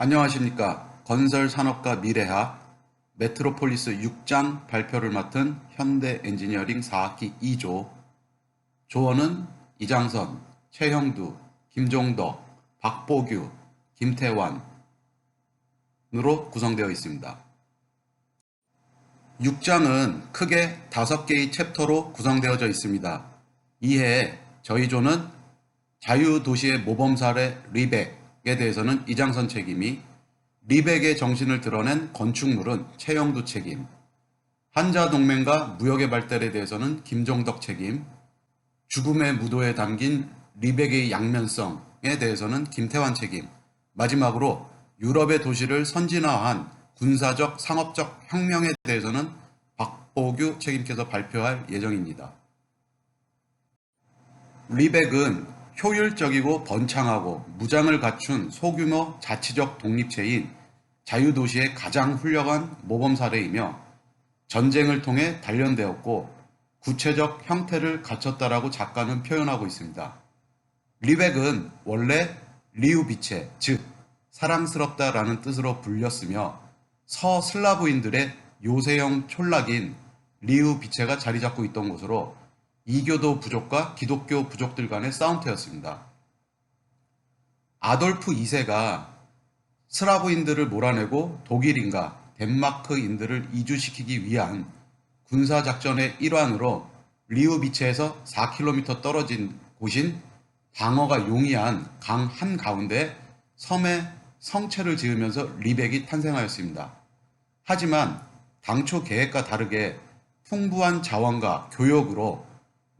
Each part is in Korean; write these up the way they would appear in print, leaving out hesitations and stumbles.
안녕하십니까. 건설산업과 미래학 메트로폴리스 6장 발표를 맡은 현대엔지니어링 4학기 2조 조원은 이장선, 최형두, 김종덕, 박보규, 김태환으로 구성되어 있습니다. 6장은 크게 5개의 챕터로 구성되어져 있습니다. 이해 저희 조는 자유도시의 모범사례 리백에 대해서는 이장선 책임이, 리백의 정신을 드러낸 건축물은 최형두 책임, 한자동맹과 무역의 발달에 대해서는 김종덕 책임, 죽음의 무도에 담긴 리백의 양면성에 대해서는 김태환 책임, 마지막으로 유럽의 도시를 선진화한 군사적, 상업적 혁명에 대해서는 박보규 책임께서 발표할 예정입니다. 리백은 효율적이고 번창하고 무장을 갖춘 소규모 자치적 독립체인 자유도시의 가장 훌륭한 모범 사례이며 전쟁을 통해 단련되었고 구체적 형태를 갖췄다라고 작가는 표현하고 있습니다. 리백은 원래 리우비체, 즉 사랑스럽다라는 뜻으로 불렸으며 서슬라브인들의 요새형 촌락인 리우비체가 자리 잡고 있던 곳으로 이교도 부족과 기독교 부족들 간의 싸움터였습니다. 아돌프 2세가 스라브인들을 몰아내고 독일인과 덴마크인들을 이주시키기 위한 군사작전의 일환으로 리우비체에서 4km 떨어진 곳인 방어가 용이한 강 한가운데 섬에 성체를 지으면서 리백이 탄생하였습니다. 하지만 당초 계획과 다르게 풍부한 자원과 교역으로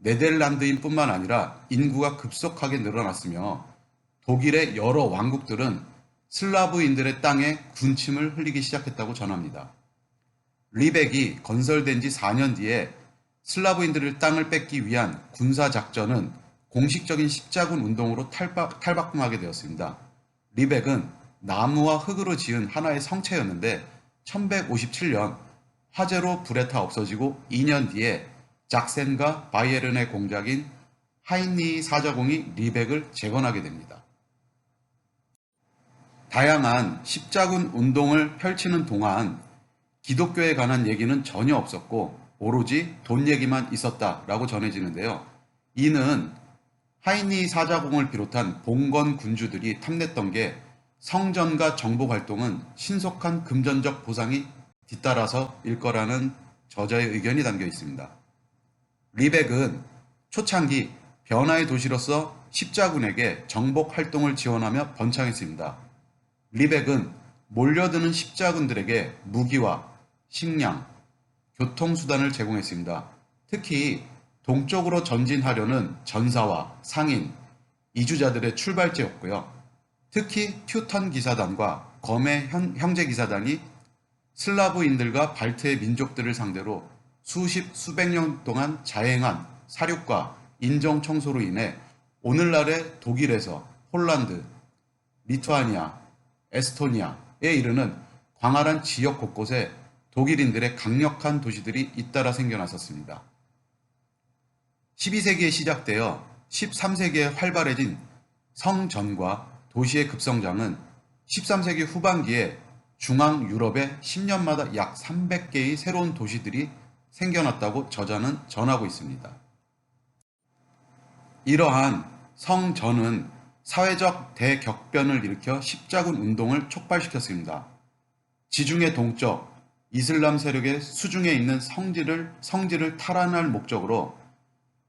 네덜란드인 뿐만 아니라 인구가 급속하게 늘어났으며 독일의 여러 왕국들은 슬라브인들의 땅에 군침을 흘리기 시작했다고 전합니다. 리백이 건설된 지 4년 뒤에 슬라브인들의 땅을 뺏기 위한 군사작전은 공식적인 십자군 운동으로 탈바꿈하게 되었습니다. 리백은 나무와 흙으로 지은 하나의 성체였는데 1157년 화재로 불에 타 없어지고 2년 뒤에 작센과 바이에른의 공작인 하이니 사자공이 리백을 재건하게 됩니다. 다양한 십자군 운동을 펼치는 동안 기독교에 관한 얘기는 전혀 없었고 오로지 돈 얘기만 있었다라고 전해지는데요. 이는 하이니 사자공을 비롯한 봉건 군주들이 탐냈던 게 성전과 정복 활동은 신속한 금전적 보상이 뒤따라서일 거라는 저자의 의견이 담겨 있습니다. 리백은 초창기 변화의 도시로서 십자군에게 정복 활동을 지원하며 번창했습니다. 리백은 몰려드는 십자군들에게 무기와 식량, 교통수단을 제공했습니다. 특히 동쪽으로 전진하려는 전사와 상인, 이주자들의 출발지였고요. 특히 튜턴 기사단과 검의 형제 기사단이 슬라브인들과 발트의 민족들을 상대로 수백 년 동안 자행한 사륙과 인정 청소로 인해 오늘날의 독일에서 폴란드, 리투아니아, 에스토니아에 이르는 광활한 지역 곳곳에 독일인들의 강력한 도시들이 잇따라 생겨났었습니다. 12세기에 시작되어 13세기에 활발해진 성전과 도시의 급성장은 13세기 후반기에 중앙 유럽에 10년마다 약 300개의 새로운 도시들이 생겨났다고 저자는 전하고 있습니다. 이러한 성전은 사회적 대격변을 일으켜 십자군 운동을 촉발시켰습니다. 지중해 동쪽 이슬람 세력의 수중에 있는 성지를 탈환할 목적으로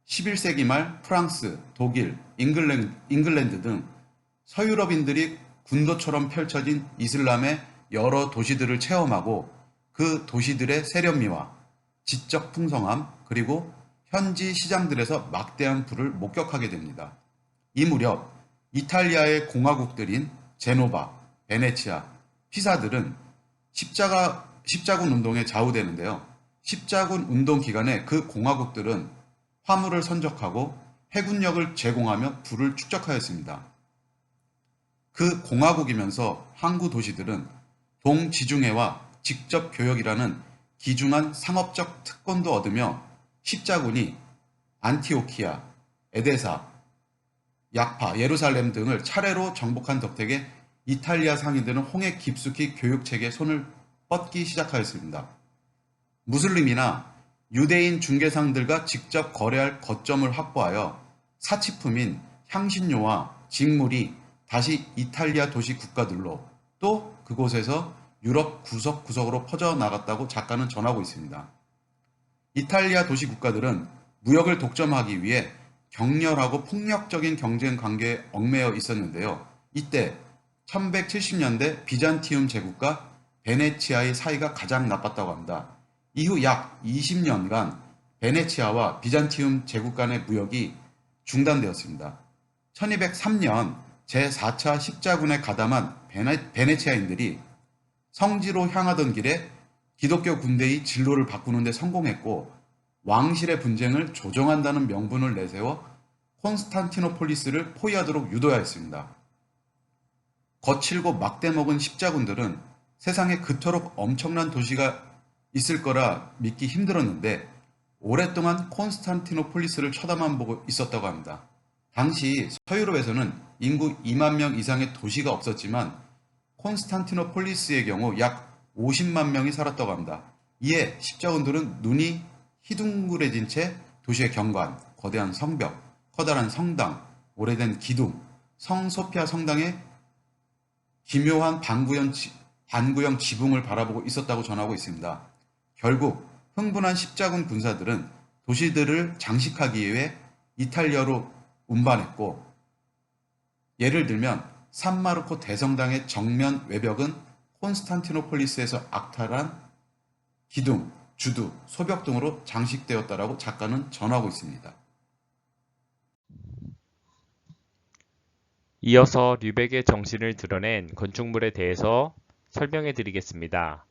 11세기 말 프랑스, 독일, 잉글랜드 등 서유럽인들이 군도처럼 펼쳐진 이슬람의 여러 도시들을 체험하고 그 도시들의 세련미와 지적 풍성함 그리고 현지 시장들에서 막대한 부를 목격하게 됩니다. 이 무렵 이탈리아의 공화국들인 제노바, 베네치아, 피사들은 십자군 운동에 좌우되는데요. 십자군 운동 기간에 그 공화국들은 화물을 선적하고 해군력을 제공하며 부를 축적하였습니다. 그 공화국이면서 항구 도시들은 동지중해와 직접 교역이라는 귀중한 상업적 특권도 얻으며 십자군이 안티오키아, 에데사, 약파, 예루살렘 등을 차례로 정복한 덕택에 이탈리아 상인들은 홍해 깊숙이 교육체계에 손을 뻗기 시작하였습니다. 무슬림이나 유대인 중개상들과 직접 거래할 거점을 확보하여 사치품인 향신료와 직물이 다시 이탈리아 도시 국가들로 또 그곳에서 유럽 구석구석으로 퍼져나갔다고 작가는 전하고 있습니다. 이탈리아 도시 국가들은 무역을 독점하기 위해 격렬하고 폭력적인 경쟁 관계에 얽매여 있었는데요. 이때 1170년대 비잔티움 제국과 베네치아의 사이가 가장 나빴다고 합니다. 이후 약 20년간 베네치아와 비잔티움 제국 간의 무역이 중단되었습니다. 1203년 제4차 십자군에 가담한 베네치아인들이 성지로 향하던 길에 기독교 군대의 진로를 바꾸는 데 성공했고 왕실의 분쟁을 조정한다는 명분을 내세워 콘스탄티노폴리스를 포위하도록 유도하였습니다. 거칠고 막대먹은 십자군들은 세상에 그토록 엄청난 도시가 있을 거라 믿기 힘들었는데 오랫동안 콘스탄티노폴리스를 쳐다만 보고 있었다고 합니다. 당시 서유럽에서는 인구 2만 명 이상의 도시가 없었지만 콘스탄티노폴리스의 경우 약 50만 명이 살았다고 합니다. 이에 십자군들은 눈이 희둥그레진 채 도시의 경관, 거대한 성벽, 커다란 성당, 오래된 기둥, 성소피아 성당의 기묘한 반구형 지붕을 바라보고 있었다고 전하고 있습니다. 결국 흥분한 십자군 군사들은 도시들을 장식하기 위해 이탈리아로 운반했고, 예를 들면 산마르코 대성당의 정면 외벽은 콘스탄티노폴리스에서 악탈한 기둥, 주두, 소벽 등으로 장식되었다라고 작가는 전하고 있습니다. 이어서 류벡의 정신을 드러낸 건축물에 대해서 설명해 드리겠습니다.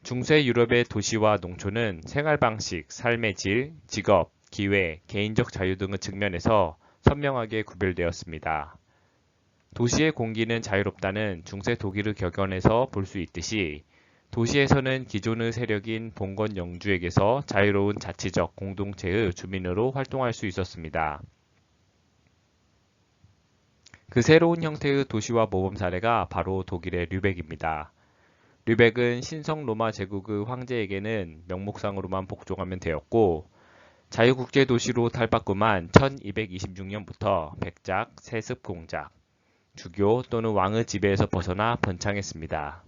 중세 유럽의 도시와 농촌은 생활 방식, 삶의 질, 직업, 기회, 개인적 자유 등의 측면에서 선명하게 구별되었습니다. 도시의 공기는 자유롭다는 중세 독일의 격언에서 볼 수 있듯이 도시에서는 기존의 세력인 봉건 영주에게서 자유로운 자치적 공동체의 주민으로 활동할 수 있었습니다. 그 새로운 형태의 도시화 모범 사례가 바로 독일의 류벡입니다. 류벡은 신성 로마 제국의 황제에게는 명목상으로만 복종하면 되었고 자유국제도시로 탈바꿈한 1226년부터 백작, 세습 공작, 주교 또는 왕의 지배에서 벗어나 번창했습니다.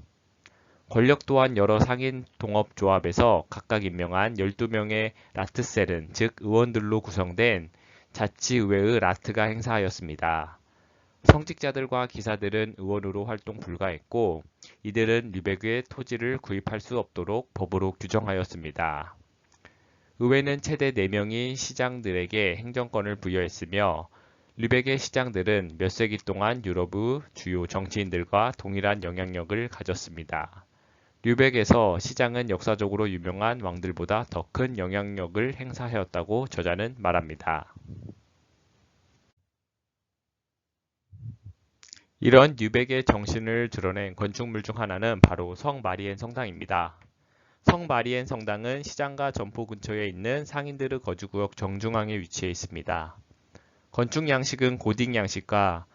권력 또한 여러 상인 동업조합에서 각각 임명한 12명의 라트셀은 즉 의원들로 구성된 자치의회의 라트가 행사하였습니다. 성직자들과 기사들은 의원으로 활동 불가했고 이들은 류벡의 토지를 구입할 수 없도록 법으로 규정하였습니다. 의회는 최대 4명의 시장들에게 행정권을 부여했으며 류벡의 시장들은 몇 세기 동안 유럽의 주요 정치인들과 동일한 영향력을 가졌습니다. 류벡에서 시장은 역사적으로 유명한 왕들보다 더 큰 영향력을 행사하였다고 저자는 말합니다. 이런 류벡의 정신을 드러낸 건축물 중 하나는 바로 성 마리엔 성당입니다. 성 마리엔 성당은 시장과 점포 근처에 있는 상인들의 거주구역 정중앙에 위치해 있습니다. 건축 양식은 고딕 양식과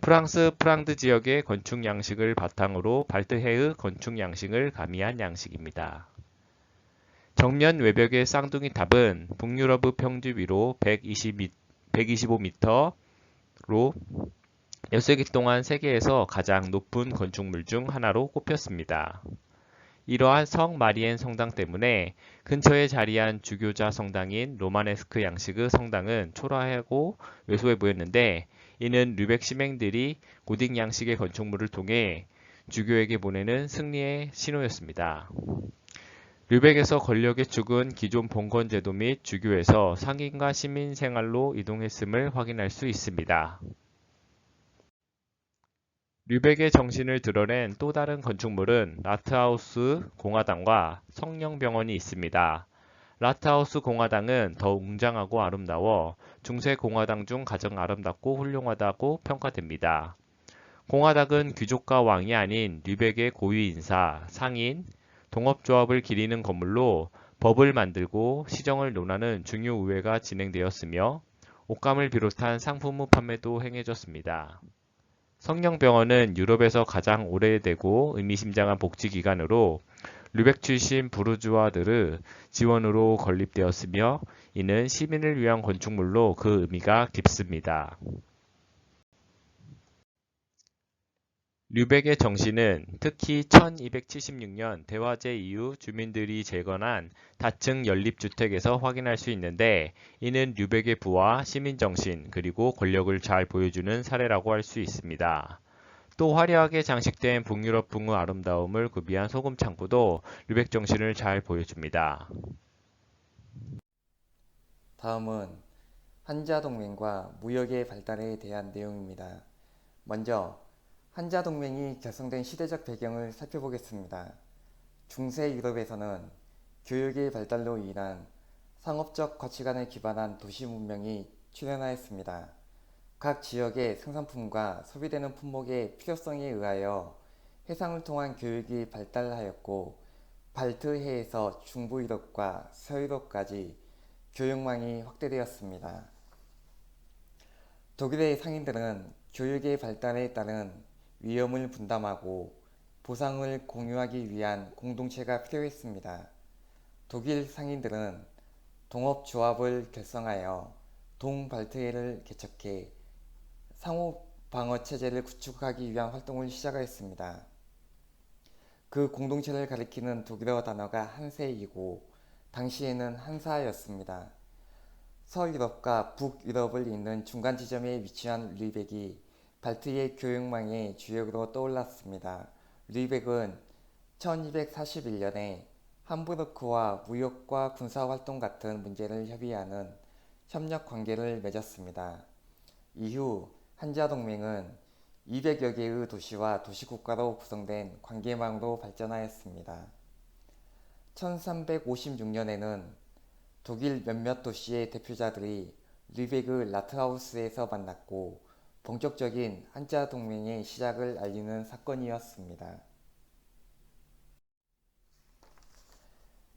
프랑스 프랑드 지역의 건축 양식을 바탕으로 발트해의 건축 양식을 가미한 양식입니다. 정면 외벽의 쌍둥이 탑은 북유럽의 평지 위로 125m로 몇 세기 동안 세계에서 가장 높은 건축물 중 하나로 꼽혔습니다. 이러한 성 마리엔 성당 때문에 근처에 자리한 주교자 성당인 로마네스크 양식의 성당은 초라하고 왜소해 보였는데 이는 류벡 시민들이 고딕 양식의 건축물을 통해 주교에게 보내는 승리의 신호였습니다. 류벡에서 권력의 축은 기존 봉건 제도 및 주교에서 상인과 시민 생활로 이동했음을 확인할 수 있습니다. 류벡의 정신을 드러낸 또 다른 건축물은 라트하우스 공화당과 성령병원이 있습니다. 라트하우스 공화당은 더 웅장하고 아름다워 중세 공화당 중 가장 아름답고 훌륭하다고 평가됩니다. 공화당은 귀족과 왕이 아닌 류벡의 고위 인사, 상인, 동업조합을 기리는 건물로 법을 만들고 시정을 논하는 중요의회가 진행되었으며 옷감을 비롯한 상품의 판매도 행해졌습니다. 성령병원은 유럽에서 가장 오래되고 의미심장한 복지기관으로 르벡 출신 부르주아들의 지원으로 건립되었으며 이는 시민을 위한 건축물로 그 의미가 깊습니다. 르벡의 정신은 특히 1276년 대화제 이후 주민들이 재건한 다층 연립주택에서 확인할 수 있는데 이는 르벡의 부와 시민정신 그리고 권력을 잘 보여주는 사례라고 할 수 있습니다. 또 화려하게 장식된 북유럽 붕의 아름다움을 구비한 소금 창고도 르벡 정신을 잘 보여줍니다. 다음은 한자동맹과 무역의 발달에 대한 내용입니다. 먼저 한자동맹이 결성된 시대적 배경을 살펴보겠습니다. 중세 유럽에서는 교육의 발달로 인한 상업적 가치관에 기반한 도시 문명이 출현하였습니다. 각 지역의 생산품과 소비되는 품목의 필요성에 의하여 해상을 통한 교육이 발달하였고 발트해에서 중부 유럽과 서유럽까지 교육망이 확대되었습니다. 독일의 상인들은 교육의 발달에 따른 위험을 분담하고 보상을 공유하기 위한 공동체가 필요했습니다. 독일 상인들은 동업조합을 결성하여 동발트해를 개척해 상호 방어 체제를 구축하기 위한 활동을 시작하였습니다. 그 공동체를 가리키는 독일어 단어가 한세이고 당시에는 한사였습니다. 서유럽과 북유럽을 잇는 중간 지점에 위치한 르벡이 발트해 교역망의 주역으로 떠올랐습니다. 르벡은 1241년에 함부르크와 무역과 군사활동 같은 문제를 협의하는 협력 관계를 맺었습니다. 이후 한자동맹은 200여 개의 도시와 도시국가로 구성된 관계망으로 발전하였습니다. 1356년에는 독일 몇몇 도시의 대표자들이 르베그 라트하우스에서 만났고 본격적인 한자동맹의 시작을 알리는 사건이었습니다.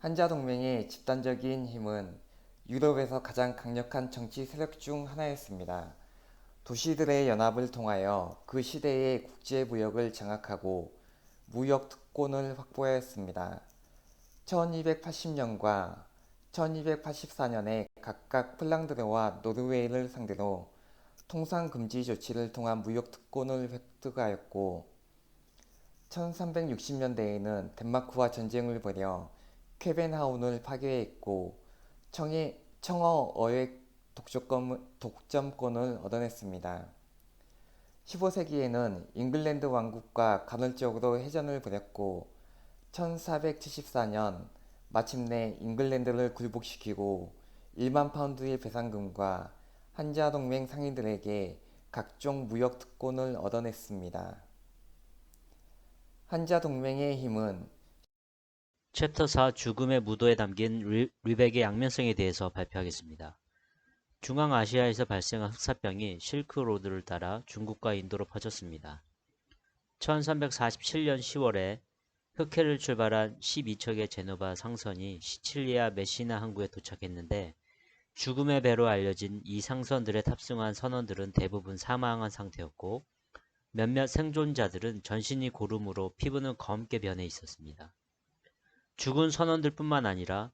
한자동맹의 집단적인 힘은 유럽에서 가장 강력한 정치 세력 중 하나였습니다. 도시들의 연합을 통하여 그 시대의 국제무역을 장악하고 무역 특권을 확보하였습니다. 1280년과 1284년에 각각 핀란드와 노르웨이를 상대로 통상금지 조치를 통한 무역 특권을 획득하였고 1360년대에는 덴마크와 전쟁을 벌여 쾌벤하운을 파괴했고 청어 어획 독점권을 얻어냈습니다. 15세기에는 잉글랜드 왕국과 간헐적으로 해전을 벌였고 1474년 마침내 잉글랜드를 굴복시키고 1만 파운드의 배상금과 한자동맹 상인들에게 각종 무역 특권을 얻어냈습니다. 한자동맹의 힘은 챕터 4 죽음의 무도에 담긴 르벡의 양면성에 대해서 발표하겠습니다. 중앙아시아에서 발생한 흑사병이 실크로드를 따라 중국과 인도로 퍼졌습니다. 1347년 10월에 흑해를 출발한 12척의 제노바 상선이 시칠리아 메시나 항구에 도착했는데 죽음의 배로 알려진 이 상선들에 탑승한 선원들은 대부분 사망한 상태였고 몇몇 생존자들은 전신이 고름으로 피부는 검게 변해 있었습니다. 죽은 선원들 뿐만 아니라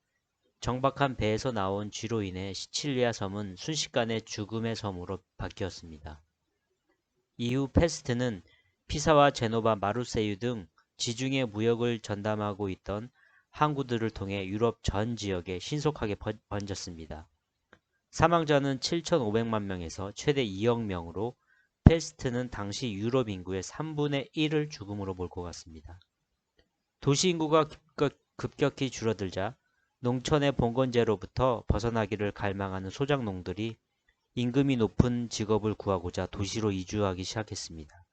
정박한 배에서 나온 쥐로 인해 시칠리아 섬은 순식간에 죽음의 섬으로 바뀌었습니다. 이후 페스트는 피사와 제노바, 마르세유 등 지중해 무역을 전담하고 있던 항구들을 통해 유럽 전 지역에 신속하게 번졌습니다. 사망자는 7,500만 명에서 최대 2억 명으로 페스트는 당시 유럽 인구의 3분의 1을 죽음으로 몰고 갔습니다. 도시 인구가 급격히 줄어들자 농촌의 봉건제로부터 벗어나기를 갈망하는 소작농들이 임금이 높은 직업을 구하고자 도시로 이주하기 시작했습니다.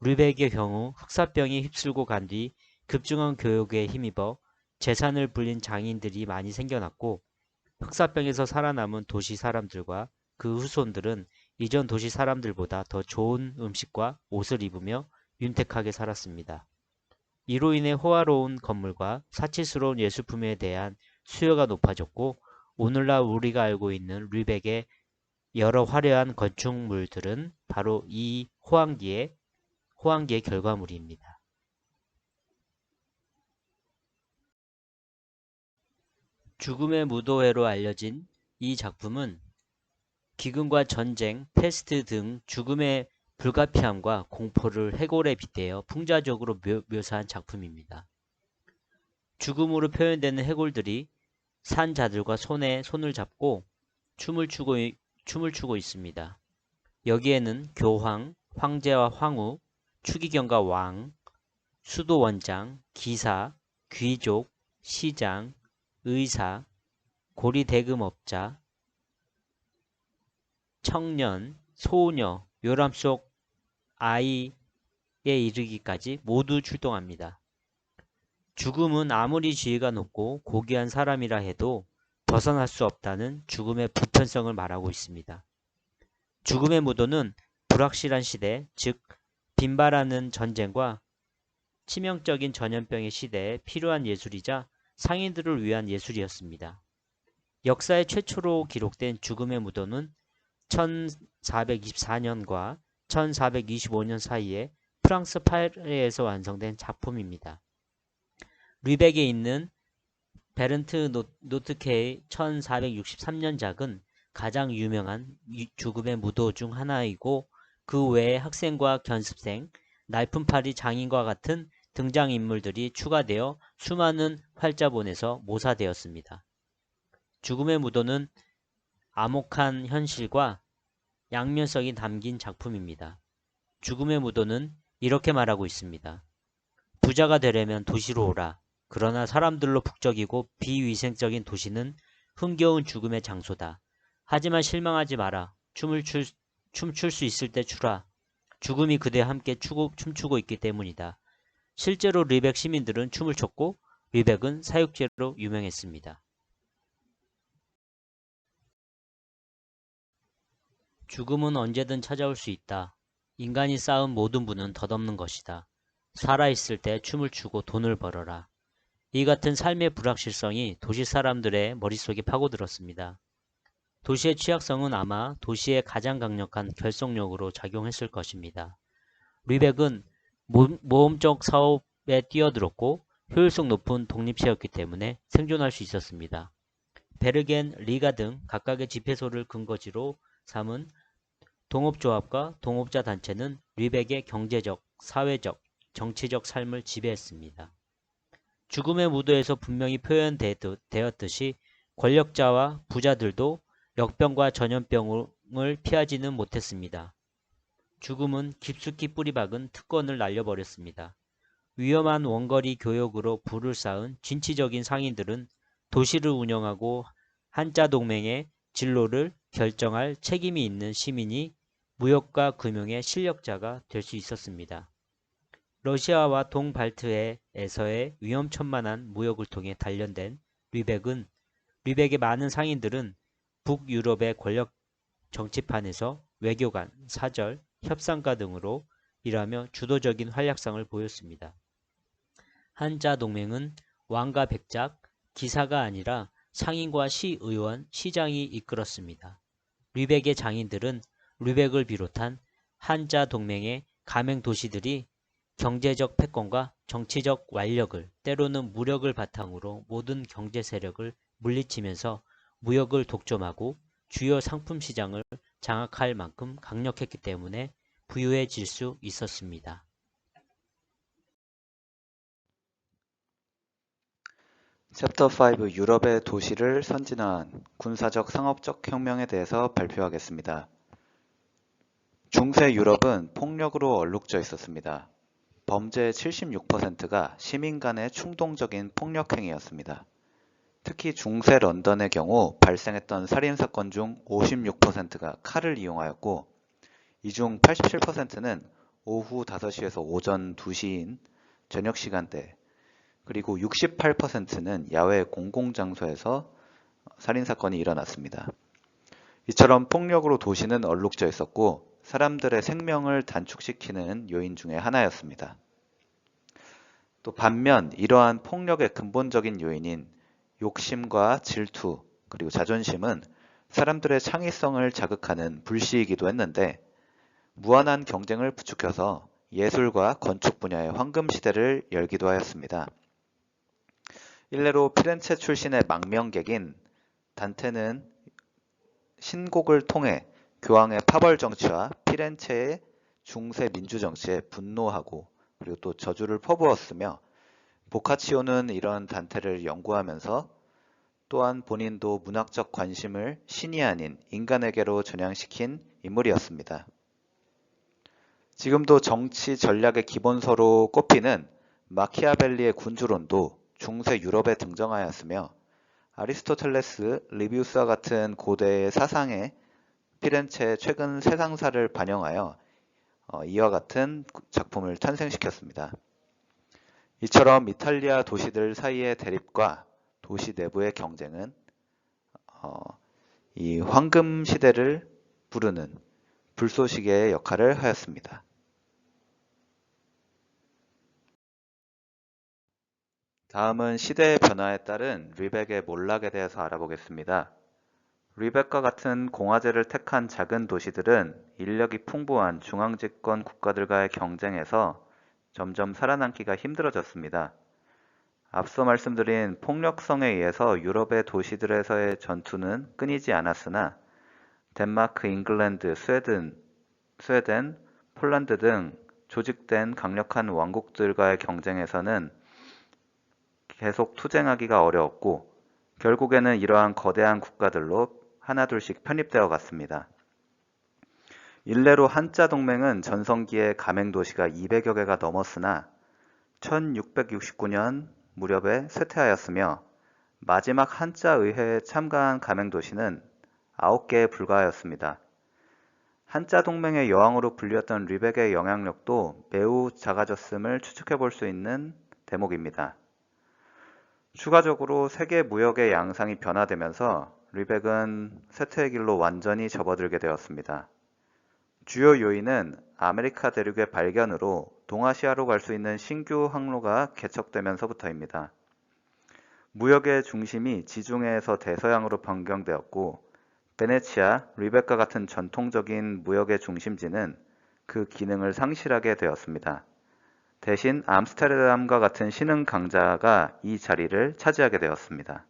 르벡의 경우 흑사병이 휩쓸고 간 뒤 급증한 교육에 힘입어 재산을 불린 장인들이 많이 생겨났고 흑사병에서 살아남은 도시 사람들과 그 후손들은 이전 도시 사람들보다 더 좋은 음식과 옷을 입으며 윤택하게 살았습니다. 이로 인해 호화로운 건물과 사치스러운 예술품에 대한 수요가 높아졌고 오늘날 우리가 알고 있는 르벡의 여러 화려한 건축물들은 바로 이 호황기에 호황기의 결과물입니다. 죽음의 무도회로 알려진 이 작품은 기근과 전쟁, 패스트 등 죽음의 불가피함과 공포를 해골에 빗대어 풍자적으로 묘사한 작품입니다. 죽음으로 표현되는 해골들이 산자들과 손에 손을 잡고 춤을 추고 있습니다. 여기에는 교황, 황제와 황후, 추기경과 왕, 수도원장, 기사, 귀족, 시장, 의사, 고리대금업자, 청년, 소녀, 요람 속 아이에 이르기까지 모두 출동합니다. 죽음은 아무리 지위가 높고 고귀한 사람이라 해도 벗어날 수 없다는 죽음의 보편성을 말하고 있습니다. 죽음의 무도는 불확실한 시대, 즉 빈발하는 전쟁과 치명적인 전염병의 시대에 필요한 예술이자 상인들을 위한 예술이었습니다. 역사의 최초로 기록된 죽음의 무도는 1424년과 1425년 사이에 프랑스 파리에서 완성된 작품입니다. 르벡에 있는 베른트 노트케의 1463년작은 가장 유명한 죽음의 무도 중 하나이고 그 외에 학생과 견습생, 날품팔이 장인과 같은 등장인물들이 추가되어 수많은 활자본에서 모사되었습니다. 죽음의 무도는 암혹한 현실과 양면성이 담긴 작품입니다. 죽음의 무도는 이렇게 말하고 있습니다. 부자가 되려면 도시로 오라. 그러나 사람들로 북적이고 비위생적인 도시는 흥겨운 죽음의 장소다. 하지만 실망하지 마라. 춤출 수 있을 때 추라. 죽음이 그대와 함께 춤추고 있기 때문이다. 실제로 르벡 시민들은 춤을 췄고 르벡은 사육제로 유명했습니다. 죽음은 언제든 찾아올 수 있다. 인간이 쌓은 모든 부는 덧없는 것이다. 살아있을 때 춤을 추고 돈을 벌어라. 이 같은 삶의 불확실성이 도시 사람들의 머릿속에 파고들었습니다. 도시의 취약성은 아마 도시의 가장 강력한 결속력으로 작용했을 것입니다. 르벡은 모험적 사업에 뛰어들었고 효율성 높은 독립체였기 때문에 생존할 수 있었습니다. 베르겐, 리가 등 각각의 집회소를 근거지로 삼은 동업조합과 동업자 단체는 르벡의 경제적, 사회적, 정치적 삶을 지배했습니다. 죽음의 무도에서 분명히 표현되었듯이 권력자와 부자들도 역병과 전염병을 피하지는 못했습니다. 죽음은 깊숙이 뿌리박은 특권을 날려버렸습니다. 위험한 원거리 교역으로 부를 쌓은 진취적인 상인들은 도시를 운영하고 한자 동맹의 진로를 결정할 책임이 있는 시민이 무역과 금융의 실력자가 될 수 있었습니다. 러시아와 동발트해에서의 위험천만한 무역을 통해 단련된 르벡의 많은 상인들은 북유럽의 권력 정치판에서 외교관, 사절, 협상가 등으로 일하며 주도적인 활약상을 보였습니다. 한자 동맹은 왕과 백작, 기사가 아니라 상인과 시의원, 시장이 이끌었습니다. 르벡의 장인들은 르벡을 비롯한 한자 동맹의 가맹 도시들이 경제적 패권과 정치적 완력을 때로는 무력을 바탕으로 모든 경제 세력을 물리치면서 무역을 독점하고 주요 상품 시장을 장악할 만큼 강력했기 때문에 부유해질 수 있었습니다. 챕터 5 유럽의 도시를 선진화한 군사적 상업적 혁명에 대해서 발표하겠습니다. 중세 유럽은 폭력으로 얼룩져 있었습니다. 범죄의 76%가 시민 간의 충동적인 폭력 행위였습니다. 특히 중세 런던의 경우 발생했던 살인사건 중 56%가 칼을 이용하였고 이 중 87%는 오후 5시에서 오전 2시인 저녁 시간대 그리고 68%는 야외 공공장소에서 살인사건이 일어났습니다. 이처럼 폭력으로 도시는 얼룩져 있었고 사람들의 생명을 단축시키는 요인 중에 하나였습니다. 또 반면 이러한 폭력의 근본적인 요인인 욕심과 질투 그리고 자존심은 사람들의 창의성을 자극하는 불씨이기도 했는데 무한한 경쟁을 부추겨서 예술과 건축 분야의 황금 시대를 열기도 하였습니다. 일례로 피렌체 출신의 망명객인 단테는 신곡을 통해 교황의 파벌 정치와 피렌체의 중세 민주 정치에 분노하고 그리고 또 저주를 퍼부었으며, 보카치오는 이런 단테를 연구하면서 또한 본인도 문학적 관심을 신이 아닌 인간에게로 전향시킨 인물이었습니다. 지금도 정치 전략의 기본서로 꼽히는 마키아벨리의 군주론도 중세 유럽에 등장하였으며, 아리스토텔레스, 리비우스와 같은 고대의 사상에 피렌체의 최근 세상사를 반영하여 이와 같은 작품을 탄생시켰습니다. 이처럼 이탈리아 도시들 사이의 대립과 도시 내부의 경쟁은 이 황금 시대를 부르는 불쏘시개의 역할을 하였습니다. 다음은 시대의 변화에 따른 리벡의 몰락에 대해서 알아보겠습니다. 리벡과 같은 공화제를 택한 작은 도시들은 인력이 풍부한 중앙집권 국가들과의 경쟁에서 점점 살아남기가 힘들어졌습니다. 앞서 말씀드린 폭력성에 의해서 유럽의 도시들에서의 전투는 끊이지 않았으나 덴마크, 잉글랜드, 스웨덴, 폴란드 등 조직된 강력한 왕국들과의 경쟁에서는 계속 투쟁하기가 어려웠고, 결국에는 이러한 거대한 국가들로 하나둘씩 편입되어 갔습니다. 일례로 한자 동맹은 전성기에 가맹도시가 200여 개가 넘었으나 1669년 무렵에 쇠퇴하였으며, 마지막 한자 의회에 참가한 가맹도시는 9개에 불과하였습니다. 한자 동맹의 여왕으로 불렸던 리벡의 영향력도 매우 작아졌음을 추측해 볼 수 있는 대목입니다. 추가적으로 세계 무역의 양상이 변화되면서 리벡은 쇠퇴의 길로 완전히 접어들게 되었습니다. 주요 요인은 아메리카 대륙의 발견으로 동아시아로 갈 수 있는 신규 항로가 개척되면서부터입니다. 무역의 중심이 지중해에서 대서양으로 변경되었고, 베네치아, 리벡과 같은 전통적인 무역의 중심지는 그 기능을 상실하게 되었습니다. 대신 암스테르담과 같은 신흥 강자가 이 자리를 차지하게 되었습니다.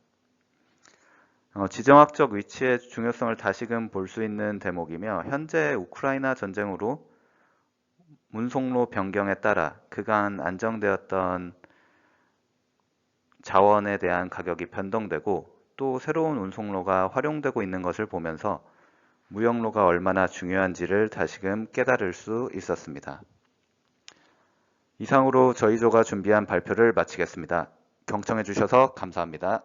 지정학적 위치의 중요성을 다시금 볼 수 있는 대목이며, 현재 우크라이나 전쟁으로 운송로 변경에 따라 그간 안정되었던 자원에 대한 가격이 변동되고 또 새로운 운송로가 활용되고 있는 것을 보면서 무역로가 얼마나 중요한지를 다시금 깨달을 수 있었습니다. 이상으로 저희 조가 준비한 발표를 마치겠습니다. 경청해 주셔서 감사합니다.